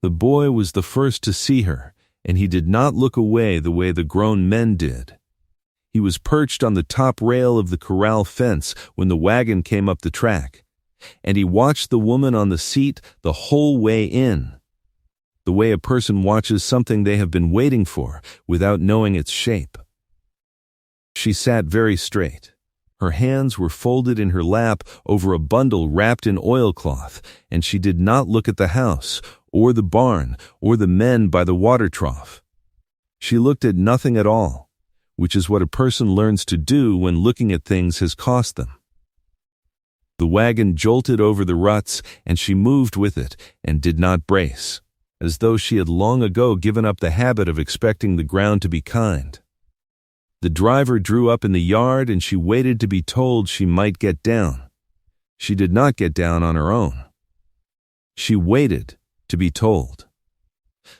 The boy was the first to see her, and he did not look away the way the grown men did. He was perched on the top rail of the corral fence when the wagon came up the track, and he watched the woman on the seat the whole way in, the way a person watches something they have been waiting for without knowing its shape. She sat very straight. Her hands were folded in her lap over a bundle wrapped in oilcloth, and she did not look at the house, or the barn, or the men by the water trough. She looked at nothing at all, which is what a person learns to do when looking at things has cost them. The wagon jolted over the ruts, and she moved with it and did not brace, as though she had long ago given up the habit of expecting the ground to be kind. The driver drew up in the yard, and she waited to be told she might get down. She did not get down on her own. She waited to be told.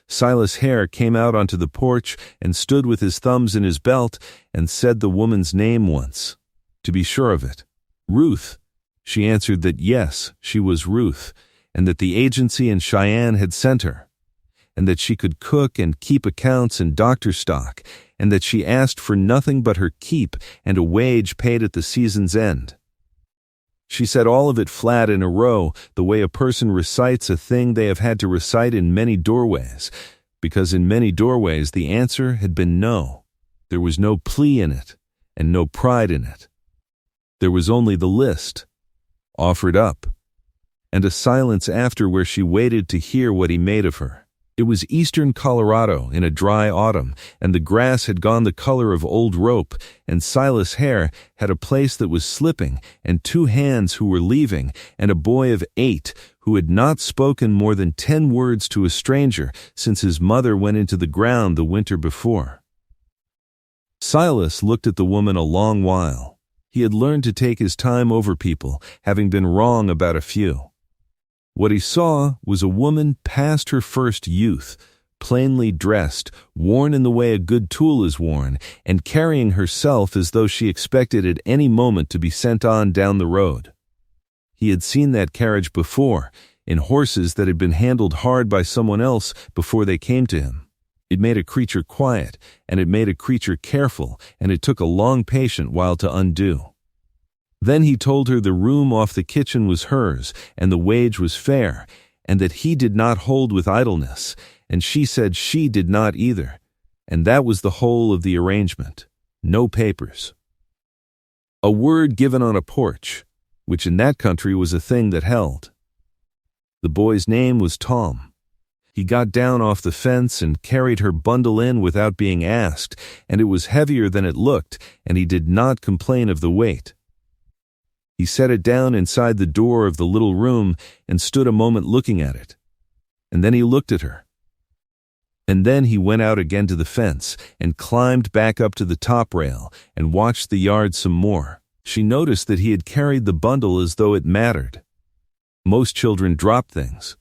Silas Hare came out onto the porch and stood with his thumbs in his belt and said the woman's name once, to be sure of it. Ruth. She answered that yes, she was Ruth, and that the agency in Cheyenne had sent her, and that she could cook and keep accounts and doctor stock, and that she asked for nothing but her keep and a wage paid at the season's end. She said all of it flat in a row, the way a person recites a thing they have had to recite in many doorways, because in many doorways the answer had been no. There was no plea in it, and no pride in it. There was only the list, offered up, and a silence after where she waited to hear what he made of her. It was eastern Colorado in a dry autumn, and the grass had gone the color of old rope, and Silas Hare had a place that was slipping, and 2 hands who were leaving, and a boy of 8 who had not spoken more than 10 words to a stranger since his mother went into the ground the winter before. Silas looked at the woman a long while. He had learned to take his time over people, having been wrong about a few. What he saw was a woman past her first youth, plainly dressed, worn in the way a good tool is worn, and carrying herself as though she expected at any moment to be sent on down the road. He had seen that carriage before, in horses that had been handled hard by someone else before they came to him. It made a creature quiet, and it made a creature careful, and it took a long patient while to undo. Then he told her the room off the kitchen was hers, and the wage was fair, and that he did not hold with idleness, and she said she did not either, and that was the whole of the arrangement. No papers. A word given on a porch, which in that country was a thing that held. The boy's name was Tom. He got down off the fence and carried her bundle in without being asked, and it was heavier than it looked, and he did not complain of the weight. He set it down inside the door of the little room and stood a moment looking at it. And then he looked at her. And then he went out again to the fence and climbed back up to the top rail and watched the yard some more. She noticed that he had carried the bundle as though it mattered. Most children drop things.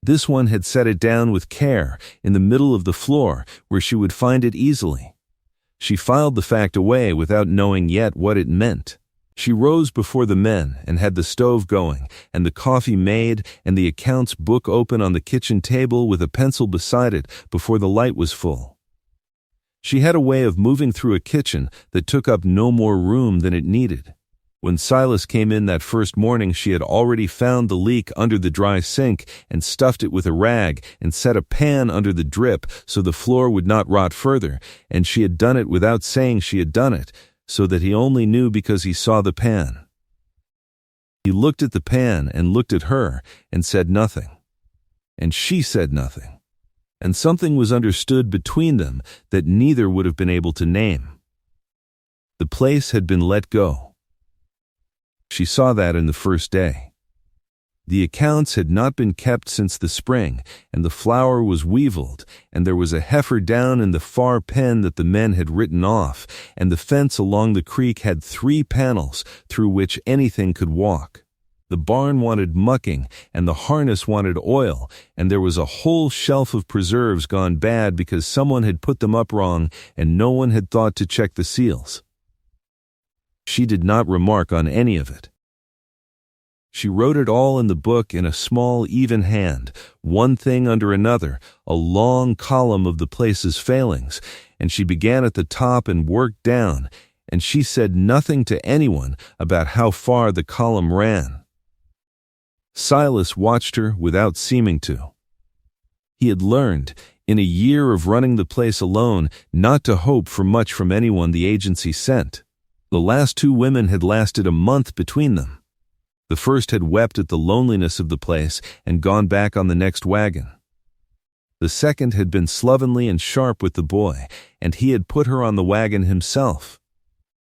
This one had set it down with care in the middle of the floor where she would find it easily. She filed the fact away without knowing yet what it meant. She rose before the men and had the stove going, and the coffee made, and the accounts book open on the kitchen table with a pencil beside it before the light was full. She had a way of moving through a kitchen that took up no more room than it needed. When Silas came in that first morning, she had already found the leak under the dry sink and stuffed it with a rag and set a pan under the drip so the floor would not rot further, and she had done it without saying she had done it, so that he only knew because he saw the pan. He looked at the pan and looked at her and said nothing. And she said nothing. And something was understood between them that neither would have been able to name. The place had been let go. She saw that in the first day. The accounts had not been kept since the spring, and the flour was weevilled, and there was a heifer down in the far pen that the men had written off, and the fence along the creek had 3 panels through which anything could walk. The barn wanted mucking, and the harness wanted oil, and there was a whole shelf of preserves gone bad because someone had put them up wrong, and no one had thought to check the seals. She did not remark on any of it. She wrote it all in the book in a small, even hand, one thing under another, a long column of the place's failings, and she began at the top and worked down, and she said nothing to anyone about how far the column ran. Silas watched her without seeming to. He had learned, in a year of running the place alone, not to hope for much from anyone the agency sent. The last 2 women had lasted a month between them. The first had wept at the loneliness of the place and gone back on the next wagon. The second had been slovenly and sharp with the boy, and he had put her on the wagon himself.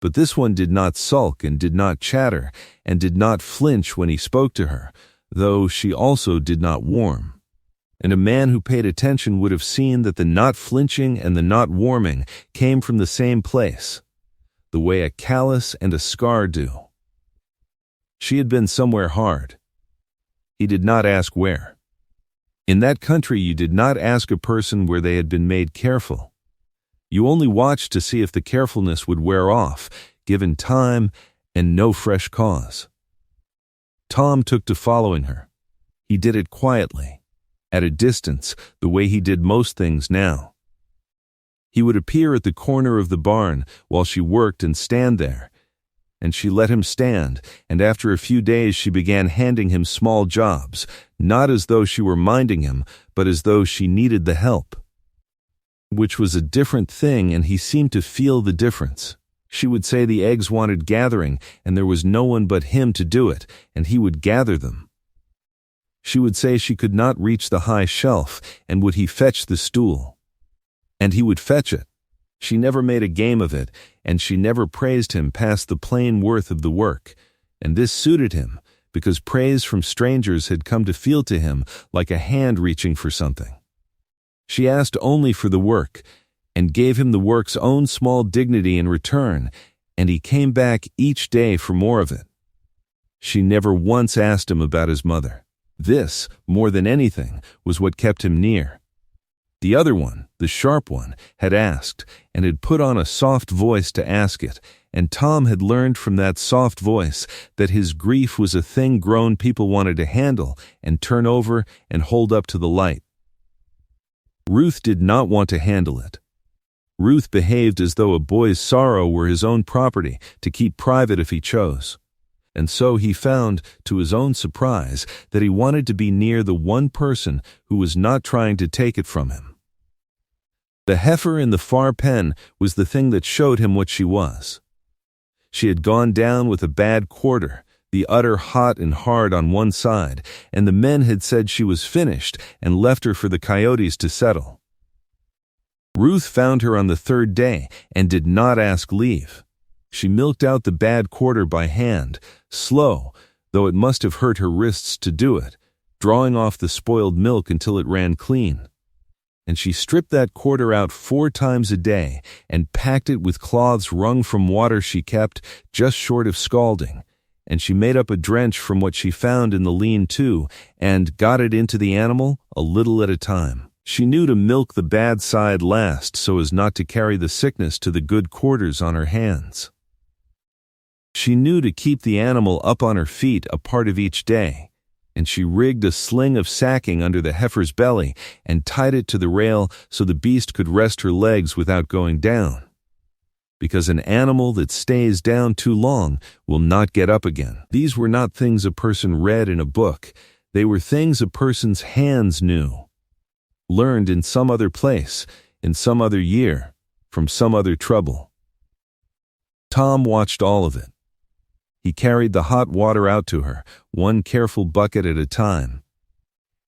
But this one did not sulk and did not chatter and did not flinch when he spoke to her, though she also did not warm. And a man who paid attention would have seen that the not flinching and the not warming came from the same place, the way a callus and a scar do. She had been somewhere hard. He did not ask where. In that country you did not ask a person where they had been made careful. You only watched to see if the carefulness would wear off, given time and no fresh cause. Tom took to following her. He did it quietly, at a distance, the way he did most things now. He would appear at the corner of the barn while she worked and stand there, and she let him stand, and after a few days she began handing him small jobs, not as though she were minding him, but as though she needed the help. Which was a different thing, and he seemed to feel the difference. She would say the eggs wanted gathering, and there was no one but him to do it, and he would gather them. She would say she could not reach the high shelf, and would he fetch the stool? And he would fetch it. She never made a game of it, and she never praised him past the plain worth of the work, and this suited him, because praise from strangers had come to feel to him like a hand reaching for something. She asked only for the work, and gave him the work's own small dignity in return, and he came back each day for more of it. She never once asked him about his mother. This, more than anything, was what kept him near. The other one, the sharp one, had asked, and had put on a soft voice to ask it, and Tom had learned from that soft voice that his grief was a thing grown people wanted to handle and turn over and hold up to the light. Ruth did not want to handle it. Ruth behaved as though a boy's sorrow were his own property to keep private if he chose. And so he found, to his own surprise, that he wanted to be near the one person who was not trying to take it from him. The heifer in the far pen was the thing that showed him what she was. She had gone down with a bad quarter, the udder hot and hard on one side, and the men had said she was finished and left her for the coyotes to settle. Ruth found her on the 3rd day and did not ask leave. She milked out the bad quarter by hand, slow, though it must have hurt her wrists to do it, drawing off the spoiled milk until it ran clean. And she stripped that quarter out 4 times a day and packed it with cloths wrung from water she kept just short of scalding, and she made up a drench from what she found in the lean-to and got it into the animal a little at a time. She knew to milk the bad side last so as not to carry the sickness to the good quarters on her hands. She knew to keep the animal up on her feet a part of each day, and she rigged a sling of sacking under the heifer's belly and tied it to the rail so the beast could rest her legs without going down. Because an animal that stays down too long will not get up again. These were not things a person read in a book. They were things a person's hands knew, learned in some other place, in some other year, from some other trouble. Tom watched all of it. He carried the hot water out to her, one careful bucket at a time.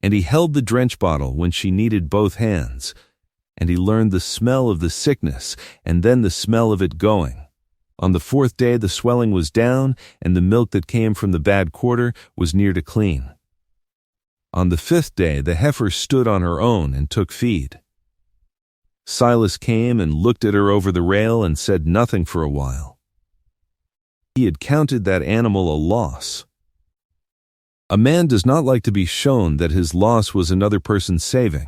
And he held the drench bottle when she needed both hands. And he learned the smell of the sickness, and then the smell of it going. On the 4th day the swelling was down, and the milk that came from the bad quarter was near to clean. On the 5th day the heifer stood on her own and took feed. Silas came and looked at her over the rail and said nothing for a while. He had counted that animal a loss. A man does not like to be shown that his loss was another person's saving,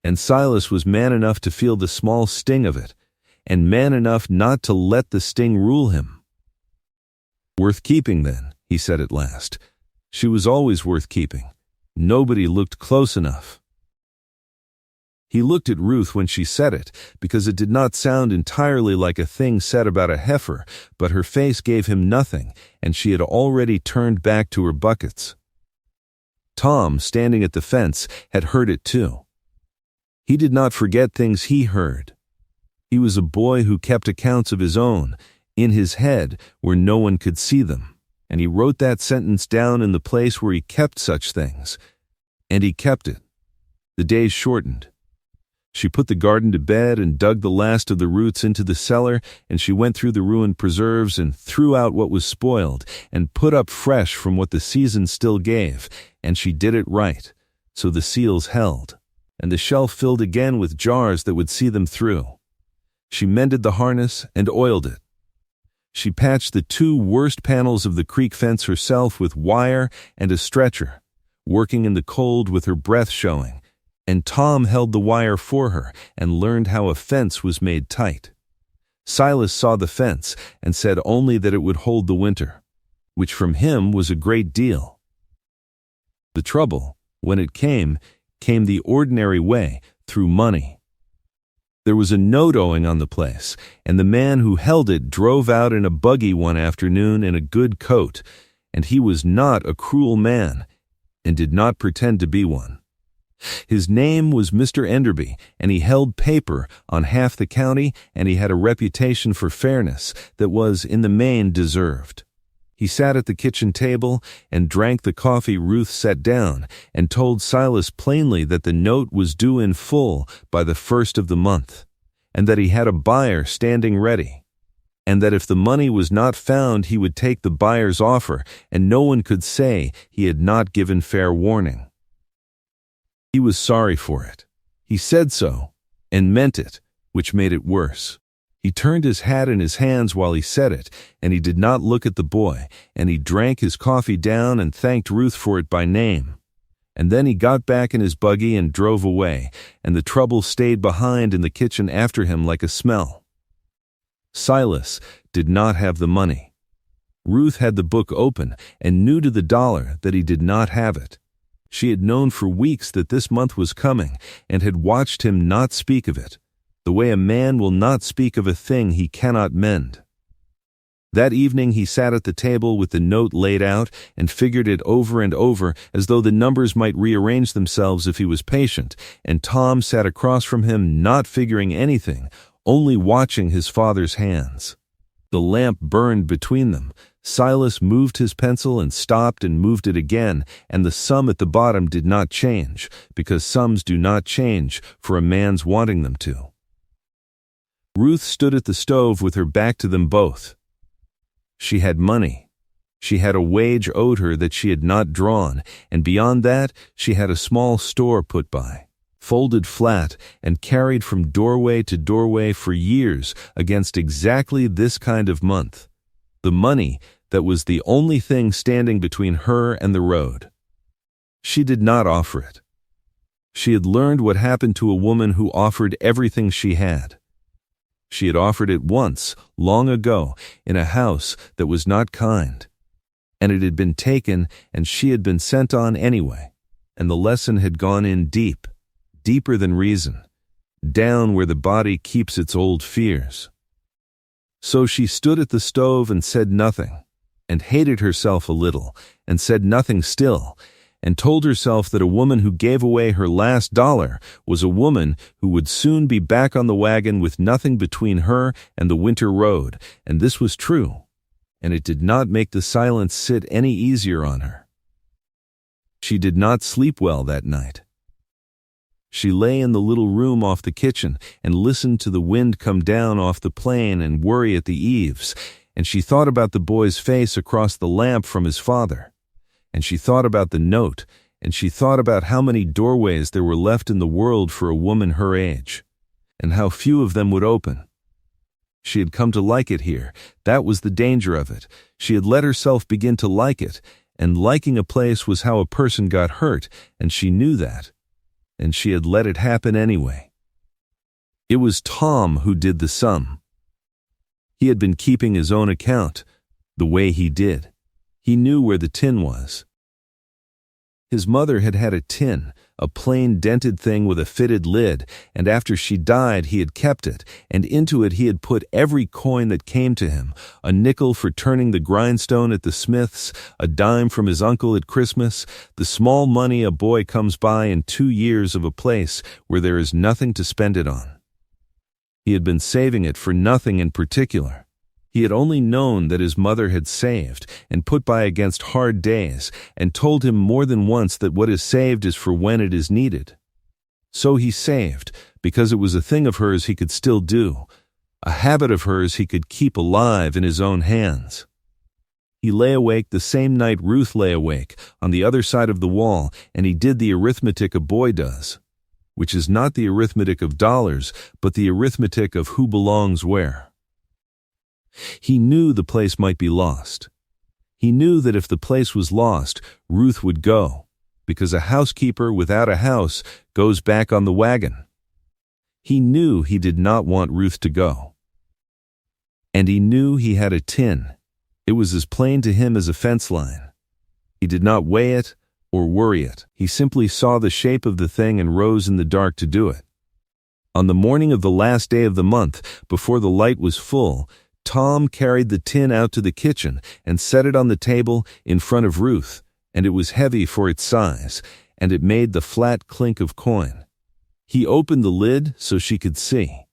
and Silas was man enough to feel the small sting of it, and man enough not to let the sting rule him. "Worth keeping, then," he said at last. She was always worth keeping. Nobody looked close enough. He looked at Ruth when she said it, because it did not sound entirely like a thing said about a heifer, but her face gave him nothing, and she had already turned back to her buckets. Tom, standing at the fence, had heard it too. He did not forget things he heard. He was a boy who kept accounts of his own, in his head where no one could see them, and he wrote that sentence down in the place where he kept such things. And he kept it. The days shortened. She put the garden to bed and dug the last of the roots into the cellar, and she went through the ruined preserves and threw out what was spoiled and put up fresh from what the season still gave, and she did it right, so the seals held, and the shelf filled again with jars that would see them through. She mended the harness and oiled it. She patched the 2 worst panels of the creek fence herself with wire and a stretcher, working in the cold with her breath showing, and Tom held the wire for her and learned how a fence was made tight. Silas saw the fence and said only that it would hold the winter, which from him was a great deal. The trouble, when it came the ordinary way, through money. There was a note owing on the place, and the man who held it drove out in a buggy one afternoon in a good coat, and he was not a cruel man, and did not pretend to be one. His name was Mr. Enderby, and he held paper on half the county, and he had a reputation for fairness that was, in the main, deserved. He sat at the kitchen table and drank the coffee Ruth set down, and told Silas plainly that the note was due in full by the 1st of the month, and that he had a buyer standing ready, and that if the money was not found he would take the buyer's offer, and no one could say he had not given fair warning. He was sorry for it. He said so, and meant it, which made it worse. He turned his hat in his hands while he said it, and he did not look at the boy, and he drank his coffee down and thanked Ruth for it by name. And then he got back in his buggy and drove away, and the trouble stayed behind in the kitchen after him like a smell. Silas did not have the money. Ruth had the book open and knew to the dollar that he did not have it. She had known for weeks that this month was coming and had watched him not speak of it, the way a man will not speak of a thing he cannot mend. That evening he sat at the table with the note laid out and figured it over and over as though the numbers might rearrange themselves if he was patient, and Tom sat across from him not figuring anything, only watching his father's hands. The lamp burned between them. Silas moved his pencil and stopped and moved it again, and the sum at the bottom did not change, because sums do not change for a man's wanting them to. Ruth stood at the stove with her back to them both. She had money. She had a wage owed her that she had not drawn, and beyond that she had a small store put by, folded flat and carried from doorway to doorway for years against exactly this kind of month. The money that was the only thing standing between her and the road. She did not offer it. She had learned what happened to a woman who offered everything she had. She had offered it once, long ago, in a house that was not kind, and it had been taken, and she had been sent on anyway, and the lesson had gone in deep, deeper than reason, down where the body keeps its old fears. So she stood at the stove and said nothing, and hated herself a little, and said nothing still, and told herself that a woman who gave away her last dollar was a woman who would soon be back on the wagon with nothing between her and the winter road, and this was true, and it did not make the silence sit any easier on her. She did not sleep well that night. She lay in the little room off the kitchen and listened to the wind come down off the plain and worry at the eaves, and she thought about the boy's face across the lamp from his father, and she thought about the note, and she thought about how many doorways there were left in the world for a woman her age, and how few of them would open. She had come to like it here. That was the danger of it. She had let herself begin to like it, and liking a place was how a person got hurt, and she knew that. And she had let it happen anyway. It was Tom who did the sum. He had been keeping his own account, the way he did. He knew where the tin was. His mother had had a tin, a plain dented thing with a fitted lid, and after she died he had kept it, and into it he had put every coin that came to him, a nickel for turning the grindstone at the smith's, a dime from his uncle at Christmas, the small money a boy comes by in 2 years of a place where there is nothing to spend it on. He had been saving it for nothing in particular. He had only known that his mother had saved and put by against hard days, and told him more than once that what is saved is for when it is needed. So he saved, because it was a thing of hers he could still do, a habit of hers he could keep alive in his own hands. He lay awake the same night Ruth lay awake, on the other side of the wall, and he did the arithmetic a boy does, which is not the arithmetic of dollars, but the arithmetic of who belongs where. He knew the place might be lost. He knew that if the place was lost, Ruth would go, because a housekeeper without a house goes back on the wagon. He knew he did not want Ruth to go. And he knew he had a tin. It was as plain to him as a fence line. He did not weigh it or worry it. He simply saw the shape of the thing and rose in the dark to do it. On the morning of the last day of the month, before the light was full, Tom carried the tin out to the kitchen and set it on the table in front of Ruth, and it was heavy for its size, and it made the flat clink of coin. He opened the lid so she could see.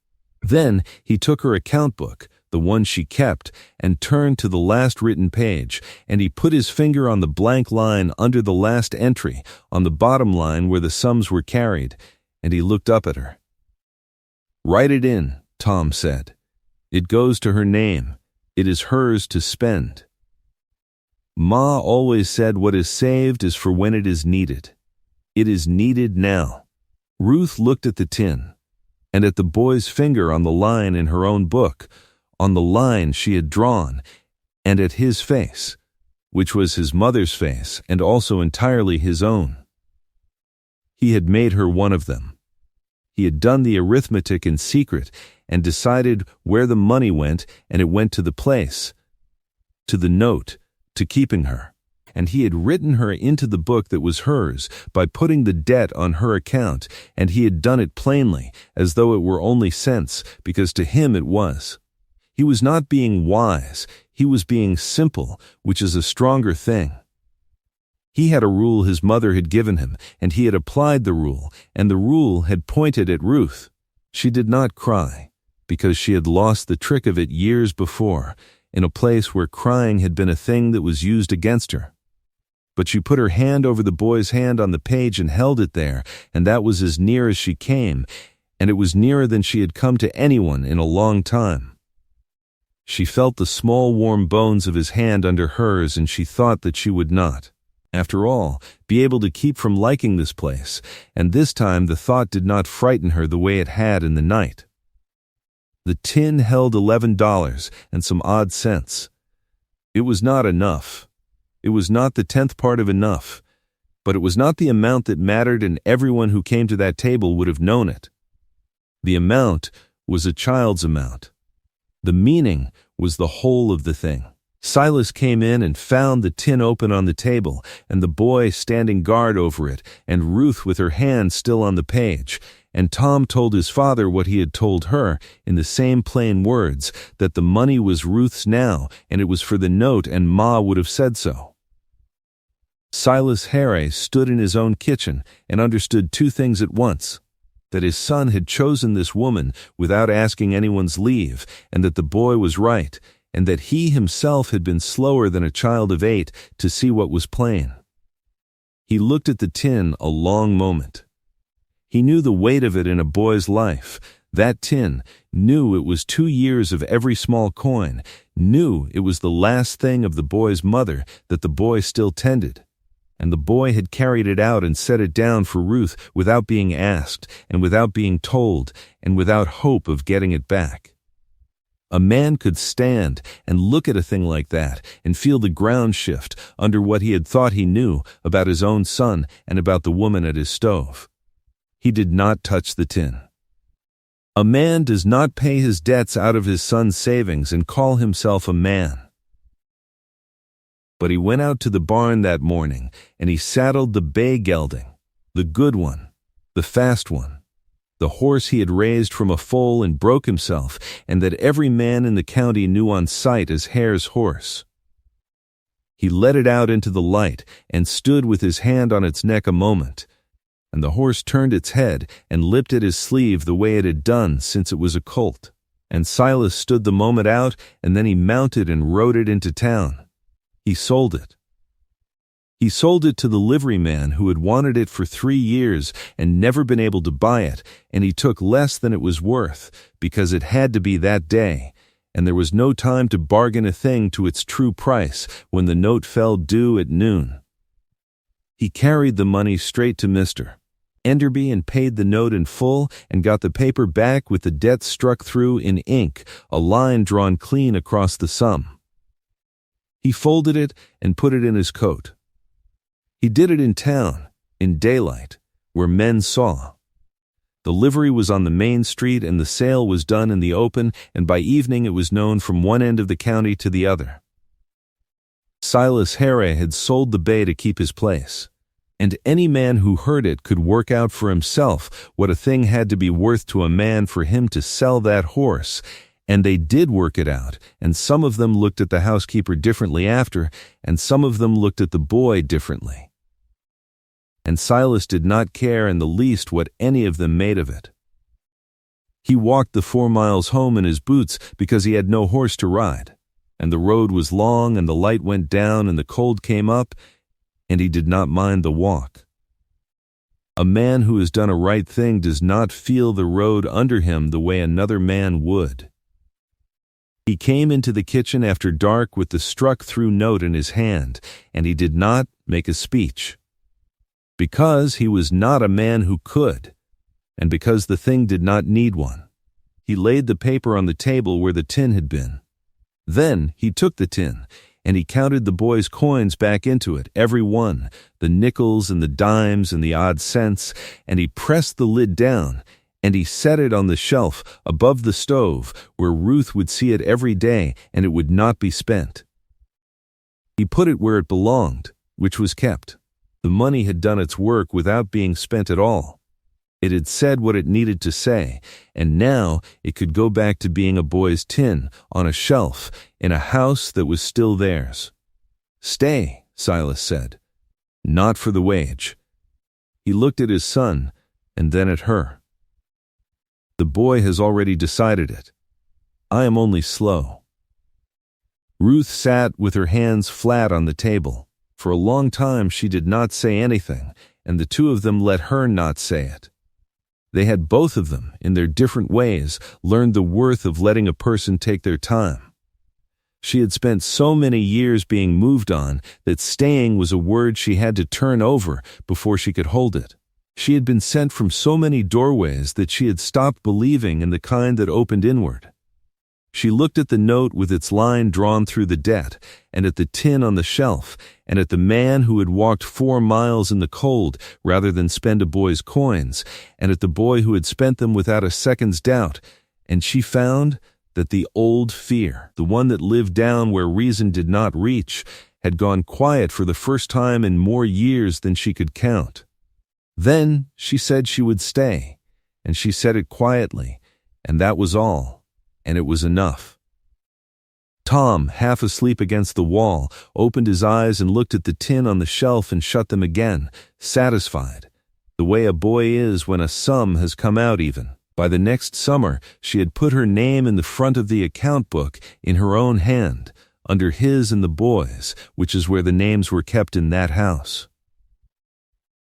Then he took her account book, the one she kept, and turned to the last written page, and he put his finger on the blank line under the last entry, on the bottom line where the sums were carried, and he looked up at her. "Write it in," Tom said. "It goes to her name. It is hers to spend." Ma always said what is saved is for when it is needed. It is needed now. Ruth looked at the tin, and at the boy's finger on the line in her own book, on the line she had drawn, and at his face, which was his mother's face and also entirely his own. He had made her one of them. He had done the arithmetic in secret and decided where the money went, and it went to the place, to the note, to keeping her. And he had written her into the book that was hers by putting the debt on her account, and he had done it plainly, as though it were only sense, because to him it was. He was not being wise, he was being simple, which is a stronger thing. He had a rule his mother had given him, and he had applied the rule, and the rule had pointed at Ruth. She did not cry, because she had lost the trick of it years before, in a place where crying had been a thing that was used against her. But she put her hand over the boy's hand on the page and held it there, and that was as near as she came, and it was nearer than she had come to anyone in a long time. She felt the small warm bones of his hand under hers, and she thought that she would not, after all, be able to keep from liking this place, and this time the thought did not frighten her the way it had in the night. The tin held $11 and some odd cents. It was not enough. It was not the 10th part of enough, but it was not the amount that mattered, and everyone who came to that table would have known it. The amount was a child's amount. The meaning was the whole of the thing. Silas came in and found the tin open on the table, and the boy standing guard over it, and Ruth with her hand still on the page. And Tom told his father what he had told her, in the same plain words, that the money was Ruth's now, and it was for the note, and Ma would have said so. Silas Harry stood in his own kitchen and understood 2 things at once: that his son had chosen this woman without asking anyone's leave, and that the boy was right, and that he himself had been slower than a child of 8 to see what was plain. He looked at the tin a long moment. He knew the weight of it in a boy's life. That tin, knew it was 2 years of every small coin, knew it was the last thing of the boy's mother that the boy still tended. And the boy had carried it out and set it down for Ruth without being asked, and without being told, and without hope of getting it back. A man could stand and look at a thing like that and feel the ground shift under what he had thought he knew about his own son and about the woman at his stove. He did not touch the tin. A man does not pay his debts out of his son's savings and call himself a man. But he went out to the barn that morning, and he saddled the bay gelding, the good one, the fast one, the horse he had raised from a foal and broke himself, and that every man in the county knew on sight as Hare's horse. He led it out into the light and stood with his hand on its neck a moment, and the horse turned its head and lipped at his sleeve the way it had done since it was a colt. And Silas stood the moment out, and then he mounted and rode it into town. He sold it. He sold it to the liveryman who had wanted it for 3 years and never been able to buy it, and he took less than it was worth, because it had to be that day, and there was no time to bargain a thing to its true price when the note fell due at noon. He carried the money straight to Mr. Enderby and paid the note in full and got the paper back with the debt struck through in ink, a line drawn clean across the sum. He folded it and put it in his coat. He did it in town, in daylight, where men saw. The livery was on the main street and the sale was done in the open, and by evening it was known from one end of the county to the other. Silas Hare had sold the bay to keep his place, and any man who heard it could work out for himself what a thing had to be worth to a man for him to sell that horse, and they did work it out, and some of them looked at the housekeeper differently after, and some of them looked at the boy differently. And Silas did not care in the least what any of them made of it. He walked the 4 miles home in his boots because he had no horse to ride, and the road was long and the light went down and the cold came up, and he did not mind the walk. A man who has done a right thing does not feel the road under him the way another man would. He came into the kitchen after dark with the struck-through note in his hand, and he did not make a speech. Because he was not a man who could, and because the thing did not need one. He laid the paper on the table where the tin had been. Then he took the tin, and he counted the boy's coins back into it, every one, the nickels and the dimes and the odd cents, and he pressed the lid down, and he set it on the shelf above the stove where Ruth would see it every day, and it would not be spent. He put it where it belonged, which was kept. The money had done its work without being spent at all. It had said what it needed to say, and now it could go back to being a boy's tin on a shelf in a house that was still theirs. "Stay," Silas said. "Not for the wage." He looked at his son and then at her. "The boy has already decided it. I am only slow." Ruth sat with her hands flat on the table. For a long time she did not say anything, and the two of them let her not say it. They had both of them, in their different ways, learned the worth of letting a person take their time. She had spent so many years being moved on that staying was a word she had to turn over before she could hold it. She had been sent from so many doorways that she had stopped believing in the kind that opened inward. She looked at the note with its line drawn through the debt, and at the tin on the shelf, and at the man who had walked 4 miles in the cold rather than spend a boy's coins, and at the boy who had spent them without a second's doubt, and she found that the old fear, the one that lived down where reason did not reach, had gone quiet for the first time in more years than she could count. Then she said she would stay, and she said it quietly, and that was all. And it was enough. Tom, half asleep against the wall, opened his eyes and looked at the tin on the shelf and shut them again, satisfied, the way a boy is when a sum has come out even. By the next summer, she had put her name in the front of the account book in her own hand, under his and the boys', which is where the names were kept in that house.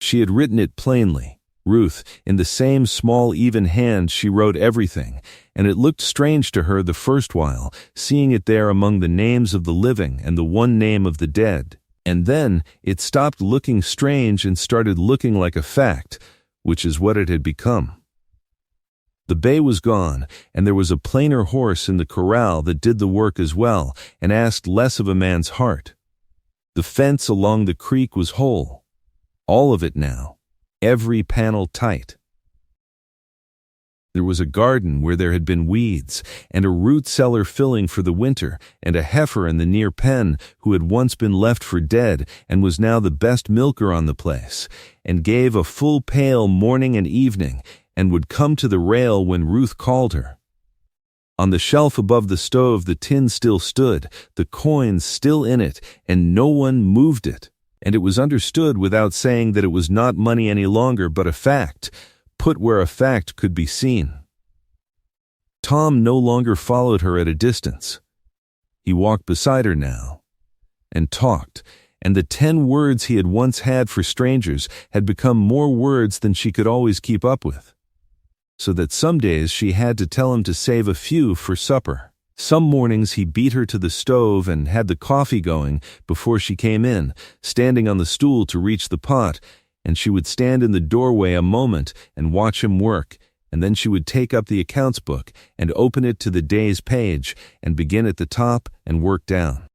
She had written it plainly. Ruth, in the same small, even hand, she wrote everything, and it looked strange to her the first while, seeing it there among the names of the living and the one name of the dead. And then it stopped looking strange and started looking like a fact, which is what it had become. The bay was gone, and there was a plainer horse in the corral that did the work as well and asked less of a man's heart. The fence along the creek was whole, all of it now. Every panel tight. There was a garden where there had been weeds, and a root cellar filling for the winter, and a heifer in the near pen who had once been left for dead and was now the best milker on the place, and gave a full pail morning and evening, and would come to the rail when Ruth called her. On the shelf above the stove the tin still stood, the coins still in it, and no one moved it, and it was understood without saying that it was not money any longer but a fact, put where a fact could be seen. Tom no longer followed her at a distance. He walked beside her now, and talked, and the 10 words he had once had for strangers had become more words than she could always keep up with, so that some days she had to tell him to save a few for supper. Some mornings he beat her to the stove and had the coffee going before she came in, standing on the stool to reach the pot, and she would stand in the doorway a moment and watch him work, and then she would take up the accounts book and open it to the day's page and begin at the top and work down.